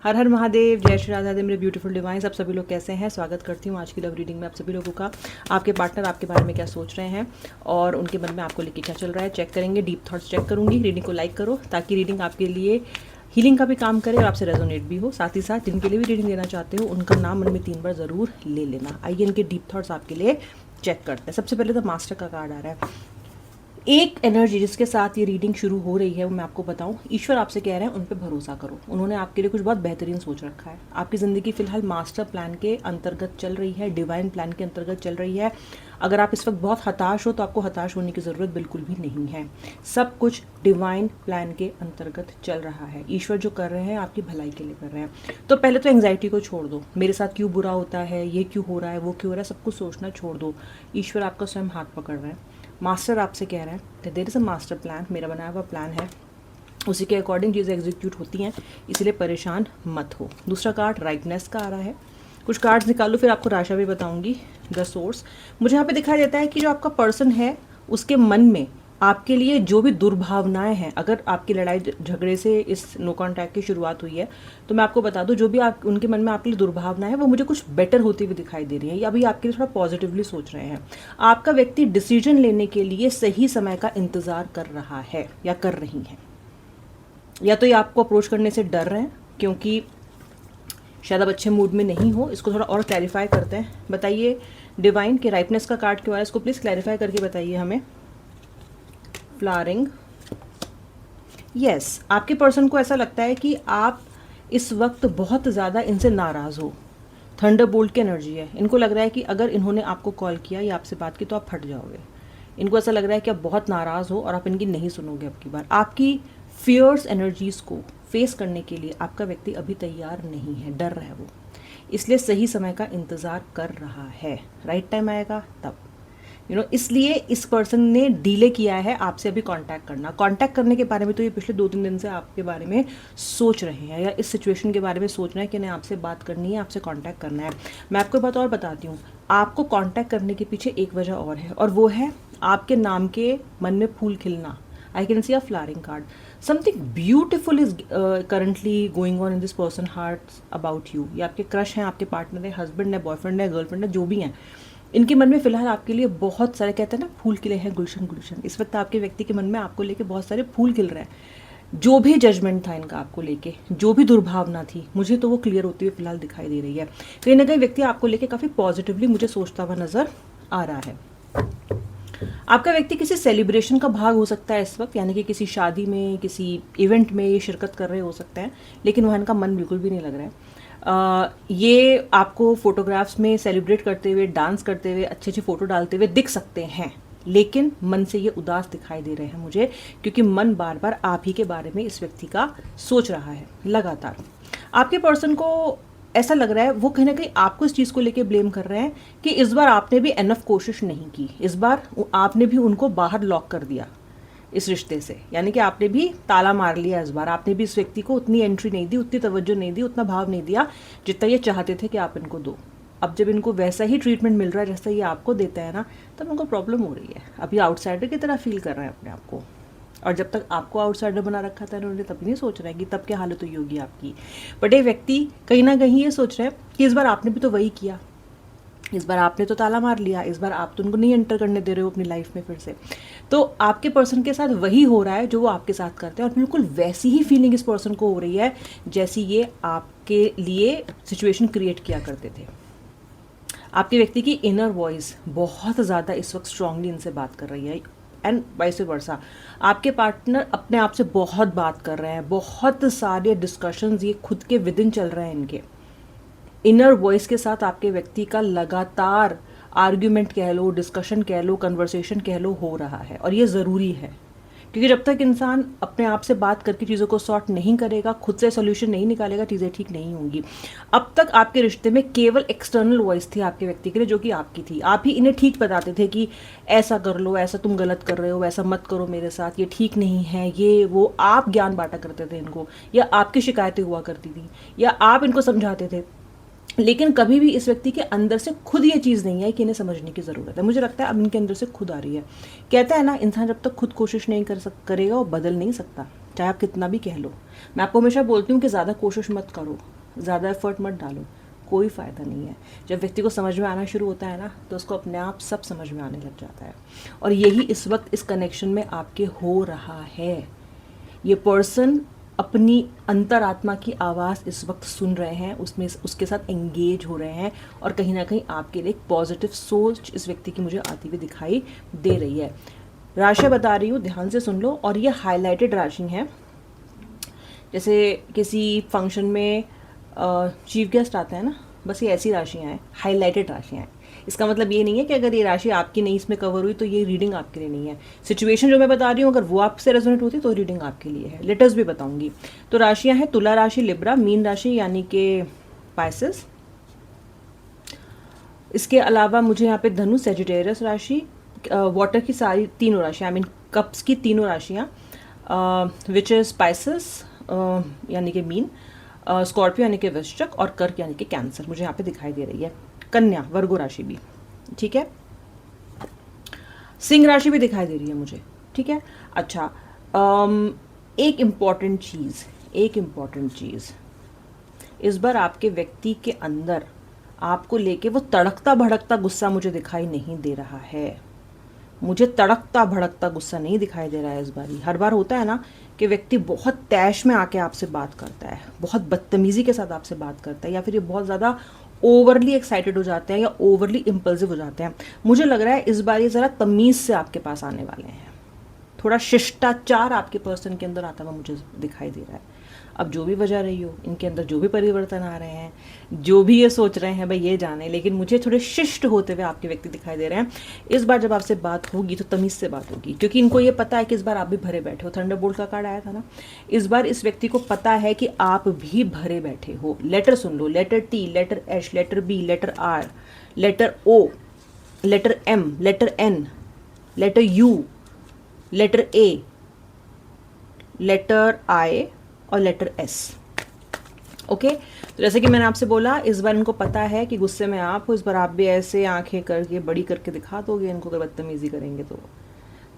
हर हर महादेव, जय श्री राधा दे मेरे beautiful device. आप सभी लोग कैसे हैं? स्वागत करती हूँ आज की लव रीडिंग में आप सभी लोगों का। आपके पार्टनर आपके बारे में क्या सोच रहे हैं और उनके मन में आपको लेके क्या चल रहा है चेक करेंगे। डीप थॉट्स चेक करूँगी। रीडिंग को लाइक करो ताकि रीडिंग आपके लिए हीलिंग का भी काम करे और आपसे रेजोनेट भी हो। साथ ही साथ जिनके लिए भी रीडिंग लेना चाहते हो उनका नाम मन में 3 बार ज़रूर ले लेना। आइए इनके डीप थॉट्स आपके लिए चेक करते हैं। सबसे पहले तो मास्टर का कार्ड आ रहा है। एक एनर्जी जिसके साथ ये रीडिंग शुरू हो रही है वो मैं आपको बताऊं, ईश्वर आपसे कह रहे हैं उन पे भरोसा करो। उन्होंने आपके लिए कुछ बहुत बेहतरीन सोच रखा है। आपकी ज़िंदगी फिलहाल मास्टर प्लान के अंतर्गत चल रही है, डिवाइन प्लान के अंतर्गत चल रही है। अगर आप इस वक्त बहुत हताश हो तो आपको हताश होने की ज़रूरत बिल्कुल भी नहीं है। सब कुछ डिवाइन प्लान के अंतर्गत चल रहा है। ईश्वर जो कर रहे हैं आपकी भलाई के लिए कर रहे हैं। तो पहले तो एंग्जाइटी को छोड़ दो, मेरे साथ क्यों बुरा होता है, ये क्यों हो रहा है, वो क्यों हो रहा है, सब कुछ सोचना छोड़ दो। ईश्वर आपका स्वयं हाथ पकड़ रहे हैं। मास्टर आपसे कह रहे हैं there is a master plan, मेरा बनाया हुआ प्लान है, उसी के अकॉर्डिंग चीज़ें एग्जीक्यूट होती हैं, इसलिए परेशान मत हो। दूसरा कार्ड राइटनेस का आ रहा है। कुछ कार्ड्स निकालो फिर आपको राशा भी बताऊंगी। द सोर्स मुझे यहाँ पे दिखाई देता है कि जो आपका पर्सन है उसके मन में आपके लिए जो भी दुर्भावनाएं हैं, अगर आपकी लड़ाई झगड़े से इस नो कॉन्टैक्ट की शुरुआत हुई है तो मैं आपको बता दूं जो भी आप उनके मन में आपके लिए दुर्भावना है वो मुझे कुछ बेटर होती हुई दिखाई दे रही है या अभी आपके लिए थोड़ा पॉजिटिवली सोच रहे हैं। आपका व्यक्ति डिसीजन लेने के लिए सही समय का इंतजार कर रहा है या कर रही है, या तो ये आपको अप्रोच करने से डर रहे हैं क्योंकि शायद आप अच्छे मूड में नहीं हो। इसको थोड़ा और क्लैरिफाई करते हैं। बताइए डिवाइन के राइटनेस का कार्ड क्यों आया, इसको प्लीज़ क्लैरिफाई करके बताइए हमें। फ्लावरिंग, यस, आपके पर्सन को ऐसा लगता है कि आप इस वक्त बहुत ज़्यादा इनसे नाराज़ हो। थंडरबोल्ट की एनर्जी है। इनको लग रहा है कि अगर इन्होंने आपको कॉल किया या आपसे बात की तो आप फट जाओगे। इनको ऐसा लग रहा है कि आप बहुत नाराज़ हो और आप इनकी नहीं सुनोगे अब की बार। आपकी फियर्स एनर्जीज़ को फेस करने के लिए आपका व्यक्ति अभी तैयार नहीं है, डर रहा है वो, इसलिए सही समय का इंतज़ार कर रहा है। राइट टाइम आएगा तब इसलिए इस पर्सन ने डिले किया है आपसे अभी कांटेक्ट करना। कांटेक्ट करने के बारे में तो ये पिछले 2-3 दिन से आपके बारे में सोच रहे हैं या इस सिचुएशन के बारे में सोच रहे हैं कि नहीं आपसे बात करनी है, आपसे कांटेक्ट करना है। मैं आपको बात और बताती हूँ, आपको कांटेक्ट करने के पीछे एक वजह और है और वो है आपके नाम के मन में फूल खिलना। I can see a flowering card. Something beautiful is currently going on in this person heart about you. ये आपके क्रश हैं, आपके पार्टनर है, हस्बैंड है, बॉयफ्रेंड है, गर्लफ्रेंड है, जो भी हैं, इनके मन में फिलहाल आपके लिए बहुत सारे, कहते हैं ना फूल खिले हैं, गुलशन गुलशन। इस वक्त आपके व्यक्ति के मन में आपको लेके बहुत सारे फूल खिल रहे हैं। जो भी जजमेंट था इनका आपको लेके, जो भी दुर्भावना थी, मुझे तो वो क्लियर होती हुई फिलहाल दिखाई दे रही है। कहीं ना कहीं व्यक्ति आपको लेके काफ़ी पॉजिटिवली मुझे सोचता हुआ नजर आ रहा है। आपका व्यक्ति किसी सेलिब्रेशन का भाग हो सकता है इस वक्त, यानी कि किसी शादी में, किसी इवेंट में ये शिरकत कर रहे हो सकते हैं, लेकिन वहाँ इनका मन बिल्कुल भी नहीं लग रहा है। ये आपको फोटोग्राफ्स में सेलिब्रेट करते हुए, डांस करते हुए, अच्छे अच्छे फोटो डालते हुए दिख सकते हैं, लेकिन मन से ये उदास दिखाई दे रहे हैं मुझे, क्योंकि मन बार बार आप ही के बारे में इस व्यक्ति का सोच रहा है लगातार। आपके पर्सन को ऐसा लग रहा है वो कहीं ना कहीं आपको इस चीज़ को लेके ब्लेम कर रहे हैं कि इस बार आपने भी एनफ कोशिश नहीं की, इस बार आपने भी उनको बाहर लॉक कर दिया इस रिश्ते से, यानी कि आपने भी ताला मार लिया इस बार। आपने भी इस व्यक्ति को उतनी एंट्री नहीं दी, उतनी तवज्जो नहीं दी, उतना भाव नहीं दिया जितना ये चाहते थे कि आप इनको दो। अब जब इनको वैसा ही ट्रीटमेंट मिल रहा है जैसा ये आपको देता है ना, तब उनको प्रॉब्लम हो रही है। अभी आउटसाइडर की तरह फील कर रहे हैं अपने आप को, और जब तक आपको आउटसाइडर बना रखा था इन्होंने तब नहीं सोच रहा है कि तब क्या हालत हुई होगी आपकी। बट ये व्यक्ति कहीं ना कहीं ये सोच रहे हैं कि इस बार आपने भी तो वही किया, इस बार आपने तो ताला मार लिया, इस बार आप तो उनको नहीं एंटर करने दे रहे हो अपनी लाइफ में फिर से। तो आपके पर्सन के साथ वही हो रहा है जो वो आपके साथ करते हैं, और बिल्कुल वैसी ही फीलिंग इस पर्सन को हो रही है जैसी ये आपके लिए सिचुएशन क्रिएट किया करते थे। आपके व्यक्ति की इनर वॉइस बहुत ज़्यादा इस वक्त स्ट्रांगली इनसे बात कर रही है, एंड वाइस वर्सा। आपके पार्टनर अपने आप से बहुत बात कर रहे हैं, बहुत सारे डिस्कशंस ये खुद के विदिन चल रहे हैं इनके। इनर वॉइस के साथ आपके व्यक्ति का लगातार आर्ग्यूमेंट कह लो, डिस्कशन कह लो, कन्वर्सेशन कह लो, हो रहा है, और ये ज़रूरी है क्योंकि जब तक इंसान अपने आप से बात करके चीज़ों को सॉर्ट नहीं करेगा, खुद से सोल्यूशन नहीं निकालेगा, चीज़ें ठीक नहीं होंगी। अब तक आपके रिश्ते में केवल एक्सटर्नल वॉइस थी आपके व्यक्ति के लिए, जो कि आपकी थी। आप ही इन्हें ठीक बताते थे कि ऐसा कर लो, ऐसा तुम गलत कर रहे हो, ऐसा मत करो मेरे साथ, ये ठीक नहीं है, ये वो। आप ज्ञान बांटा करते थे इनको, या आपकी शिकायतें हुआ करती थी, या आप इनको समझाते थे, लेकिन कभी भी इस व्यक्ति के अंदर से खुद ये चीज़ नहीं है कि इन्हें समझने की ज़रूरत है। मुझे लगता है अब इनके अंदर से खुद आ रही है। कहता है ना, इंसान जब तक खुद कोशिश नहीं करेगा वो बदल नहीं सकता। चाहे आप कितना भी कह लो। मैं आपको हमेशा बोलती हूँ कि ज़्यादा कोशिश मत करो, ज़्यादा एफर्ट मत डालो, कोई फ़ायदा नहीं है। जब व्यक्ति को समझ में आना शुरू होता है ना, तो उसको अपने आप सब समझ में आने लग जाता है। और यही इस वक्त इस कनेक्शन में आपके हो रहा है। ये पर्सन अपनी अंतरात्मा की आवाज़ इस वक्त सुन रहे हैं, उसमें उसके साथ एंगेज हो रहे हैं, और कहीं ना कहीं आपके लिए एक पॉजिटिव सोच इस व्यक्ति की मुझे आती हुई दिखाई दे रही है। राशि बता रही हूँ, ध्यान से सुन लो। और ये हाईलाइटेड राशि है, जैसे किसी फंक्शन में चीफ गेस्ट आते हैं ना, बस ये ऐसी राशियाँ हैं, हाईलाइटेड राशियाँ हैं। इसका मतलब ये नहीं है कि अगर ये राशि आपकी नहीं इसमें कवर हुई तो ये रीडिंग आपके लिए नहीं है। सिचुएशन जो मैं बता रही हूँ अगर वो आपसे रेजोनेट होती तो रीडिंग आपके लिए है। लेटर्स भी बताऊंगी। तो राशियाँ हैं तुला राशि, लिब्रा, मीन राशि यानी कि पाइसेस। इसके अलावा मुझे यहाँ पे धनु, सेजिटेरियस राशि, वाटर की सारी तीनों राशियाँ, आई मीन कप्स की तीनों राशियाँ, विच इज स्पाइसेस यानी कि मीन, स्कॉर्पियो यानी कि वृश्चिक, और कर्क यानी कि कैंसर मुझे यहाँ पे दिखाई दे रही है। कन्या, वर्गो राशि भी, ठीक है। सिंह राशि भी दिखाई दे रही है मुझे, ठीक है। अच्छा, एक इम्पॉर्टेंट चीज़ इस बार आपके व्यक्ति के अंदर आपको लेके वो तड़कता भड़कता गुस्सा मुझे दिखाई नहीं दे रहा है। मुझे तड़कता भड़कता गुस्सा नहीं दिखाई दे रहा है इस बार। हर बार होता है ना कि व्यक्ति बहुत तैश में आके आपसे बात करता है, बहुत बदतमीज़ी के साथ आपसे बात करता है, या फिर ये बहुत ज़्यादा ओवरली एक्साइटेड हो जाते हैं या ओवरली इम्पल्सिव हो जाते हैं। मुझे लग रहा है इस बार ये ज़रा तमीज़ से आपके पास आने वाले हैं, थोड़ा शिष्टाचार आपके पर्सन के अंदर आता हुआ मुझे दिखाई दे रहा है। अब जो भी वजह रही हो, इनके अंदर जो भी परिवर्तन आ रहे हैं, जो भी ये सोच रहे हैं भाई ये जाने, लेकिन मुझे थोड़े शिष्ट होते हुए आपके व्यक्ति दिखाई दे रहे हैं। इस बार जब आपसे बात होगी तो तमीज़ से बात होगी, क्योंकि इनको ये पता है कि इस बार आप भी भरे बैठे हो। थंडरबोल्ट का कार्ड आया था ना, इस बार इस व्यक्ति को पता है कि आप भी भरे बैठे हो। लेटर सुन लो, letter T, letter H, letter B, letter R, letter O, letter M, letter N, letter U, letter A, letter I और लेटर एस। ओके, तो जैसे कि मैंने आपसे बोला, इस बार इनको पता है कि गुस्से में आप हो, इस बार आप भी ऐसे आंखें करके बड़ी करके दिखा दोगे इनको अगर बदतमीजी करेंगे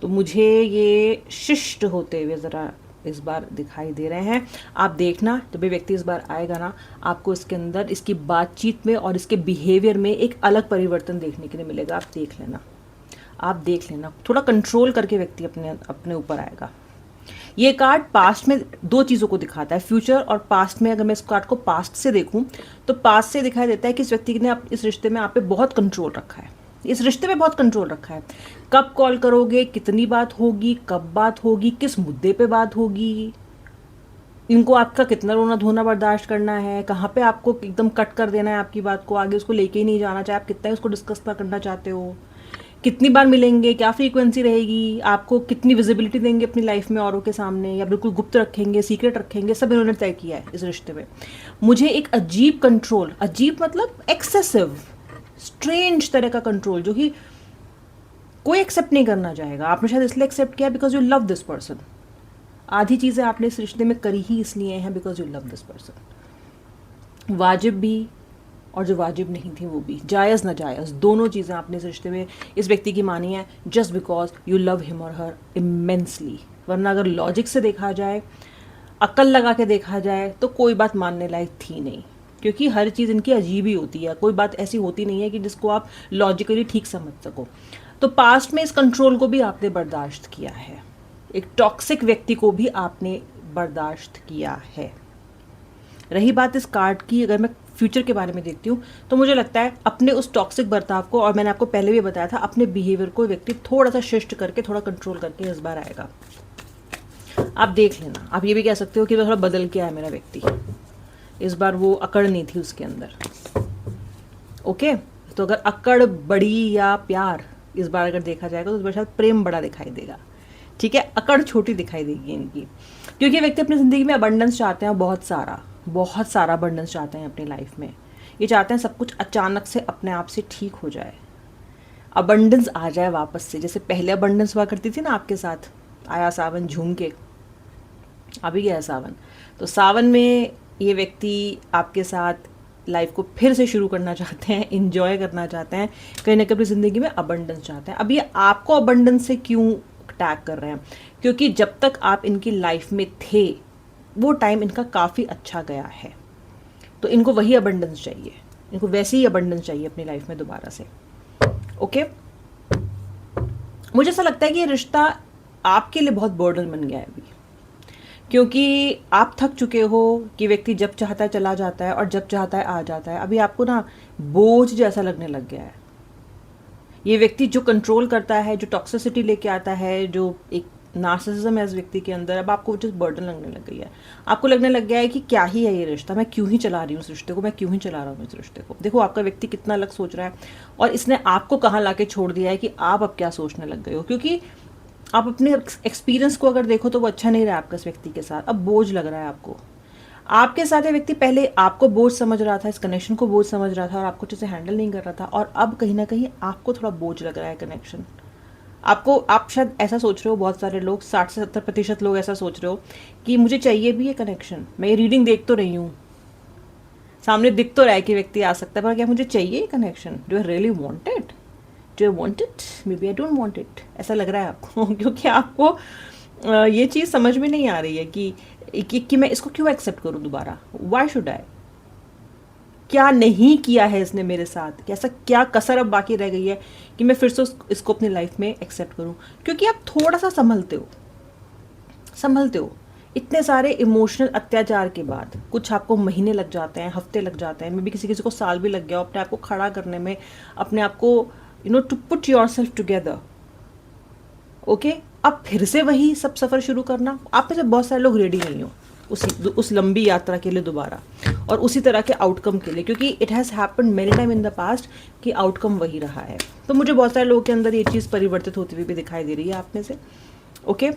तो मुझे ये शिष्ट होते हुए ज़रा इस बार दिखाई दे रहे हैं। आप देखना जब भी व्यक्ति इस बार आएगा ना, आपको इसके अंदर इसकी बातचीत में और इसके बिहेवियर में एक अलग परिवर्तन देखने के लिए मिलेगा। आप देख लेना, थोड़ा कंट्रोल करके व्यक्ति अपने ऊपर आएगा। ये कार्ड पास्ट में दो चीज़ों को दिखाता है, फ्यूचर और पास्ट में। अगर मैं इस कार्ड को पास्ट से देखूं तो पास्ट से दिखाई देता है कि इस व्यक्ति ने इस रिश्ते में आप पे बहुत कंट्रोल रखा है, इस रिश्ते में बहुत कंट्रोल रखा है। कब कॉल करोगे, कितनी बात होगी, कब बात होगी, किस मुद्दे पे बात होगी, इनको आपका कितना रोना धोना बर्दाश्त करना है, कहाँ पे आपको एकदम कट कर देना है आपकी बात को, आगे उसको लेके ही नहीं जाना, चाहे आप कितना उसको डिस्कस ना करना चाहते हो, कितनी बार मिलेंगे, क्या फ्रीक्वेंसी रहेगी, आपको कितनी विजिबिलिटी देंगे अपनी लाइफ में औरों के सामने, या बिल्कुल गुप्त रखेंगे, सीक्रेट रखेंगे, सब इन्होंने तय किया है इस रिश्ते में। मुझे एक अजीब कंट्रोल, अजीब मतलब एक्सेसिव, स्ट्रेंज तरह का कंट्रोल जो कि कोई एक्सेप्ट नहीं करना चाहेगा। आपने शायद इसलिए एक्सेप्ट किया because you love this person. आधी चीज़ें आपने इस रिश्ते में करी ही इसलिए हैं because you love this person. वाजिब भी और जो वाजिब नहीं थी वो भी, जायज़ नाजायज़ दोनों चीज़ें आपने इस रिश्ते में इस व्यक्ति की मानी है just because you love him और हर इमेंसली। वरना अगर लॉजिक से देखा जाए, अक्ल लगा के देखा जाए तो कोई बात मानने लायक थी नहीं, क्योंकि हर चीज़ इनकी अजीब ही होती है। कोई बात ऐसी होती नहीं है कि जिसको आप लॉजिकली ठीक समझ सको। तो पास्ट में इस कंट्रोल को भी आपने बर्दाश्त किया है, एक टॉक्सिक व्यक्ति को भी आपने बर्दाश्त किया है। रही बात इस कार्ड की, अगर मैं फ्यूचर के बारे में देखती हूँ तो मुझे लगता है अपने उस टॉक्सिक बर्ताव को, और मैंने आपको पहले भी बताया था, अपने बिहेवियर को व्यक्ति थोड़ा सा शिष्ट करके, थोड़ा कंट्रोल करके इस बार आएगा। आप देख लेना। आप ये भी कह सकते हो कि थोड़ा बदल के आया मेरा व्यक्ति, इस बार वो अकड़ नहीं थी उसके अंदर। ओके, तो अगर अकड़ बड़ी या प्यार इस बार अगर देखा जाएगा तो इस बार शायद प्रेम बड़ा दिखाई देगा, ठीक है। अकड़ छोटी दिखाई देगी इनकी, क्योंकि व्यक्ति अपनी ज़िंदगी में अबंडेंस चाहते हैं, बहुत सारा अबंडेंस चाहते हैं अपनी लाइफ में। ये चाहते हैं सब कुछ अचानक से अपने आप से ठीक हो जाए, अबंडेंस आ जाए वापस से। जैसे पहले अबंडेंस हुआ करती थी ना आपके साथ, आया सावन झूम के, अभी गया सावन। तो सावन में ये व्यक्ति आपके साथ लाइफ को फिर से शुरू करना चाहते हैं, इंजॉय करना चाहते हैं, कहीं ना कहीं अपनी ज़िंदगी में अबंडेंस चाहते हैं। अब ये आपको अबंडेंस से क्यों टैग कर रहे हैं, क्योंकि जब तक आप इनकी लाइफ में थे वो टाइम इनका काफ़ी अच्छा गया है, तो इनको वही अबंडेंस चाहिए, इनको वैसे ही अबंडेंस चाहिए अपनी लाइफ में दोबारा से। ओके, मुझे ऐसा लगता है कि ये रिश्ता आपके लिए बहुत बर्डन बन गया है अभी, क्योंकि आप थक चुके हो कि व्यक्ति जब चाहता है चला जाता है और जब चाहता है आ जाता है। अभी आपको ना बोझ जैसा लगने लग गया है। ये व्यक्ति जो कंट्रोल करता है, जो टॉक्सिसिटी लेके आता है, जो एक नार्सिसिज्म है इस व्यक्ति के अंदर, अब आपको जो बर्डन लगने लग गई है। आपको लगने लग गया है कि क्या ही है ये रिश्ता, मैं क्यों ही चला रही हूँ इस रिश्ते को, मैं क्यों ही चला रहा हूँ इस रिश्ते को। देखो आपका व्यक्ति कितना अलग सोच रहा है और इसने आपको कहाँ लाके छोड़ दिया है कि आप अब क्या सोचने लग गए हो। क्योंकि आप अपने एक्सपीरियंस को अगर देखो तो वो अच्छा नहीं रहा आपका इस व्यक्ति के साथ, अब बोझ लग रहा है आपको। आपके साथ ये व्यक्ति पहले आपको बोझ समझ रहा था, इस कनेक्शन को बोझ समझ रहा था और आपको अच्छे से हैंडल नहीं कर रहा था, और अब कहीं ना कहीं आपको थोड़ा बोझ लग रहा है कनेक्शन। आपको, आप शायद ऐसा सोच रहे हो, बहुत सारे लोग 60 से 70% लोग ऐसा सोच रहे हो कि मुझे चाहिए भी ये कनेक्शन, मैं ये रीडिंग देख तो रही हूँ, सामने दिख तो रहा है कि व्यक्ति आ सकता है, पर क्या मुझे चाहिए ये connection? Do I really want it? Do I want it? Maybe I don't want it, ऐसा लग रहा है आपको। क्योंकि आपको ये चीज़ समझ में नहीं आ रही है कि मैं इसको क्यों एक्सेप्ट करूँ दोबारा। Why should I? क्या नहीं किया है इसने मेरे साथ, ऐसा क्या कसर अब बाकी रह गई है कि मैं फिर से इसको अपनी लाइफ में एक्सेप्ट करूं? क्योंकि आप थोड़ा सा संभलते हो। इतने सारे इमोशनल अत्याचार के बाद कुछ आपको महीने लग जाते हैं, हफ्ते लग जाते हैं, मे बी किसी किसी को साल भी लग गया अपने आप को खड़ा करने में, अपने आप को to put yourself together. Okay, अब फिर से वही सब सफ़र शुरू करना, आप में से बहुत सारे लोग रेडी नहीं हो उस लंबी यात्रा के लिए दोबारा, और उसी तरह के आउटकम के लिए, क्योंकि it has happened many time in the past कि आउटकम वही रहा है। तो मुझे बहुत सारे लोगों के अंदर ये चीज़ परिवर्तित होती हुई भी दिखाई दे रही है आप में से। ओके,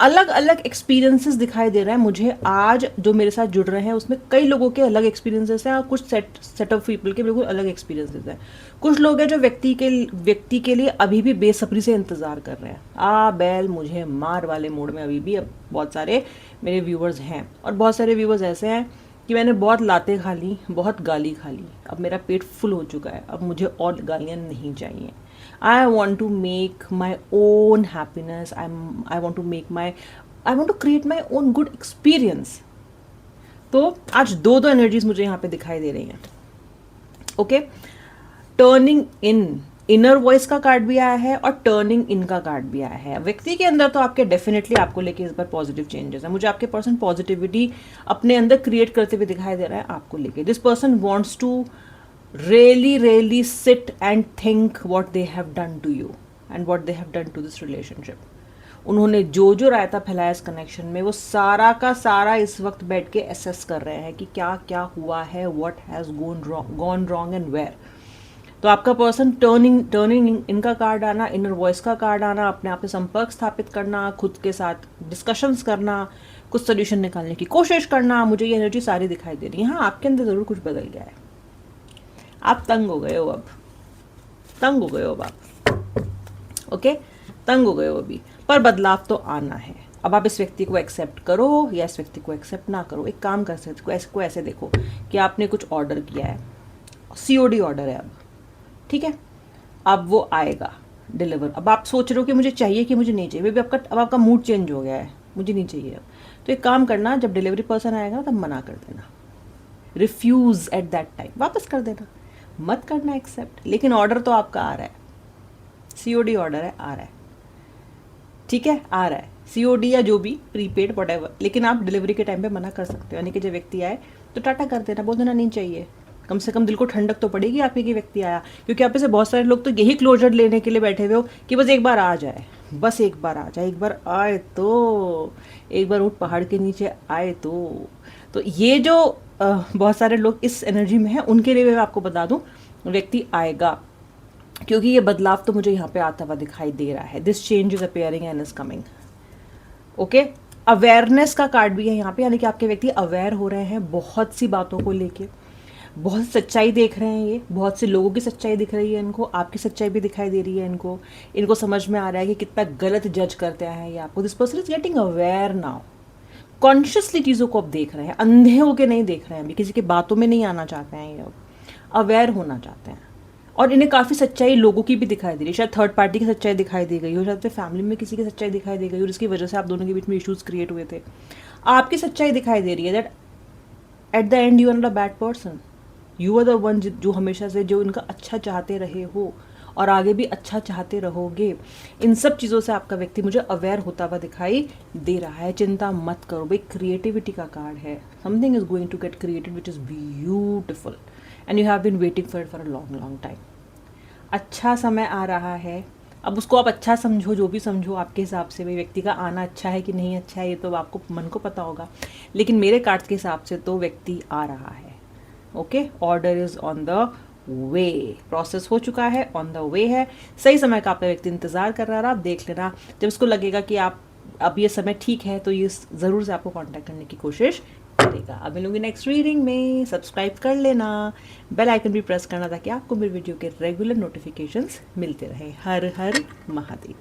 अलग अलग एक्सपीरियंसेस दिखाई दे रहा है मुझे आज जो मेरे साथ जुड़ रहे हैं, उसमें कई लोगों के अलग एक्सपीरियंसेस हैं और कुछ सेट ऑफ पीपल के बिल्कुल अलग एक्सपीरियंसेस हैं। कुछ लोग हैं जो व्यक्ति के लिए अभी भी बेसब्री से इंतज़ार कर रहे हैं, बैल मुझे मार वाले मोड में अभी भी अब बहुत सारे मेरे व्यूवर्स हैं, और बहुत सारे व्यूवर्स ऐसे हैं कि मैंने बहुत लातें खा ली, बहुत गाली खा ली, अब मेरा पेट फुल हो चुका है, अब मुझे और गालियाँ नहीं चाहिए। I want to make my own happiness. I want to create my own good experience. तो आज दो एनर्जीज मुझे यहाँ पे दिखाई दे रही हैं। ओके, टर्निंग इन, इनर वॉइस का कार्ड भी आया है और टर्निंग इन का कार्ड भी आया है। व्यक्ति के अंदर तो आपके डेफिनेटली आपको लेके इस बार पॉजिटिव चेंजेस है। मुझे आपके पर्सन पॉजिटिविटी अपने अंदर क्रिएट करते हुए दिखाई दे रहा है आपको लेके। This person wants to really sit and think what they have done to you and what they have done to this relationship. उन्होंने जो जो रायता फैलाया इस कनेक्शन में, वो सारा का सारा इस वक्त बैठ के एसेस कर रहे हैं कि क्या क्या हुआ है, what has gone wrong and where. तो आपका पर्सन टर्निंग इनका कार्ड आना, इनर वॉइस का कार्ड आना, अपने आप से संपर्क स्थापित करना, खुद के साथ डिस्कशंस करना, कुछ सोल्यूशन निकालने की कोशिश करना, मुझे ये एनर्जी सारी दिखाई दे रही है। हाँ, आपके अंदर ज़रूर कुछ बदल गया है, आप तंग हो गए हो, अब तंग हो गए हो आप। ओके, तंग हो गए हो अभी, पर बदलाव तो आना है। अब आप इस व्यक्ति को एक्सेप्ट करो या इस व्यक्ति को एक्सेप्ट ना करो, एक काम कर सकते हो, इसको ऐसे देखो कि आपने कुछ ऑर्डर किया है, COD ऑर्डर है अब, ठीक है, अब वो आएगा डिलीवर। अब आप सोच रहे हो कि मुझे चाहिए कि मुझे नहीं चाहिए, मे बी अब आपका मूड चेंज हो गया है, मुझे नहीं चाहिए अब। तो एक काम करना, जब डिलीवरी पर्सन आएगा तब मना कर देना, रिफ्यूज़ एट दैट टाइम, वापस कर देना, मत करना एक्सेप्ट। लेकिन ऑर्डर तो आपका आ रहा है, COD ऑर्डर है, आ रहा है, ठीक है, आ रहा है COD या जो भी प्रीपेड व्हाटएवर, लेकिन आप डिलीवरी के टाइम पे मना कर सकते हो। यानी कि जब व्यक्ति आए तो टाटा कर देना, बोल देना नहीं चाहिए, कम से कम दिल को ठंडक तो पड़ेगी आपके कि व्यक्ति आया। क्योंकि आप से बहुत सारे लोग तो यही क्लोजर लेने के लिए बैठे हुए हो कि बस एक बार आ जाए, बस एक बार आ जाए, एक बार आए तो, एक बार ऊँट पहाड़ के नीचे आए तो ये जो बहुत सारे लोग इस एनर्जी में हैं, उनके लिए मैं आपको बता दूं, व्यक्ति आएगा, क्योंकि ये बदलाव तो मुझे यहाँ पे आता हुआ दिखाई दे रहा है। This change is appearing and is coming. Okay, awareness का कार्ड भी है यहाँ पे, यानी कि आपके व्यक्ति अवेयर हो रहे हैं बहुत सी बातों को लेके, बहुत सच्चाई देख रहे हैं, ये बहुत से लोगों की सच्चाई दिख रही है इनको, आपकी सच्चाई भी दिखाई दे रही है इनको समझ में आ रहा है कि कितना गलत जज करते हैं ये आपको। This person is getting aware now, consciously चीज़ों को अब देख रहे हैं, अंधे होके नहीं देख रहे हैं, अभी किसी की बातों में नहीं आना चाहते हैं, ये अब अवेयर होना चाहते हैं। और इन्हें काफ़ी सच्चाई लोगों की भी दिखाई दे रही है, शायद थर्ड पार्टी की सच्चाई दिखाई दे गई हो, शायद फिर फैमिली में किसी की सच्चाई दिखाई दे गई और इसकी वजह से आप दोनों के बीच में इश्यूज क्रिएट हुए थे। आपकी सच्चाई दिखाई दे रही है that at the end you are not a bad person, you are the one जो हमेशा से जो इनका अच्छा चाहते रहे हो और आगे भी अच्छा चाहते रहोगे। इन सब चीज़ों से आपका व्यक्ति मुझे अवेयर होता हुआ दिखाई दे रहा है। चिंता मत करो भाई, क्रिएटिविटी का कार्ड है, something is going to get created which is beautiful and you have been waiting for it for a long long time. अच्छा समय आ रहा है, अब उसको आप अच्छा समझो, जो भी समझो आपके हिसाब से, भाई व्यक्ति का आना अच्छा है कि नहीं अच्छा है ये तो आपको मन को पता होगा, लेकिन मेरे कार्ड्स के हिसाब से तो व्यक्ति आ रहा है। Okay, order is on the way, process हो चुका है, ऑन द वे है, सही समय का आपका व्यक्ति इंतजार कर रहा है। आप देख लेना, जब उसको लगेगा कि आप अब ये समय ठीक है तो ये ज़रूर से आपको कांटेक्ट करने की कोशिश करेगा। अब मिलूंगी नेक्स्ट रीडिंग में, सब्सक्राइब कर लेना, बेल आइकन भी प्रेस करना ताकि आपको मेरे वीडियो के रेगुलर नोटिफिकेशंस मिलते रहे। हर हर महादेव।